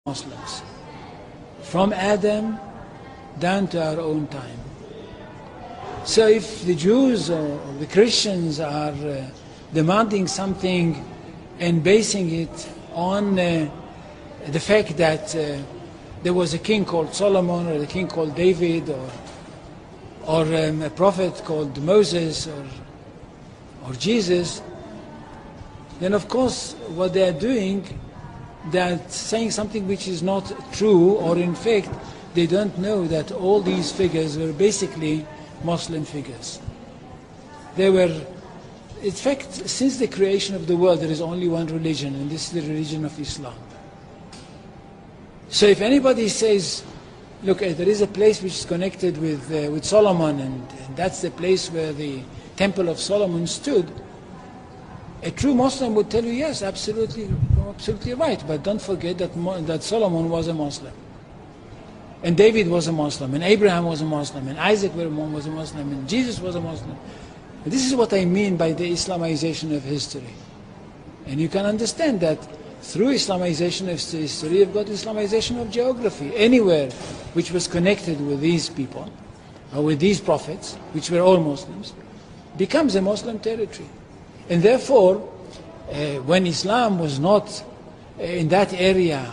Muslims, from Adam down to our own time. So if the Jews or the Christians are demanding something and basing it on the fact that there was a king called Solomon, or a king called David, or a prophet called Moses, or Jesus, then of course what they are doing, they're saying something which is not true, or in fact they don't know that all these figures were basically Muslim figures. They were, in fact, since the creation of the world there is only one religion, and this is the religion of Islam. So if anybody says, look, there is a place which is connected with Solomon, and that's the place where the Temple of Solomon stood, a true Muslim would tell you, yes, absolutely right, but don't forget that Solomon was a Muslim, and David was a Muslim, and Abraham was a Muslim, and Isaac was a Muslim, and Jesus was a Muslim. This is what I mean by the Islamization of history. And you can understand that through Islamization of history, you've got Islamization of geography. Anywhere which was connected with these people, or with these prophets, which were all Muslims, becomes a Muslim territory. And therefore, when Islam was not in that area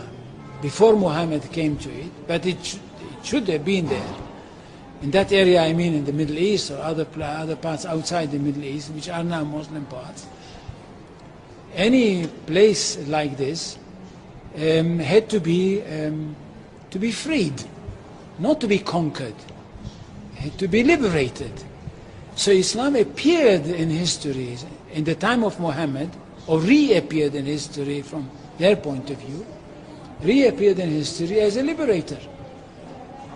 before Muhammad came to it, but it should have been there. In that area, I mean in the Middle East or other parts outside the Middle East, which are now Muslim parts. Any place like this had to be freed, not to be conquered, had to be liberated. So Islam appeared in history in the time of Muhammad, or reappeared in history from their point of view, reappeared in history as a liberator.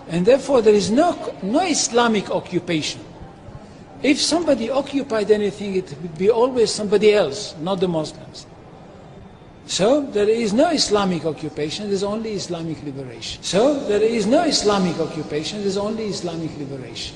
And therefore there is no Islamic occupation. If somebody occupied anything, it would be always somebody else, not the Muslims. So there is no Islamic occupation, there is only Islamic liberation. So there is no Islamic occupation, there is only Islamic liberation.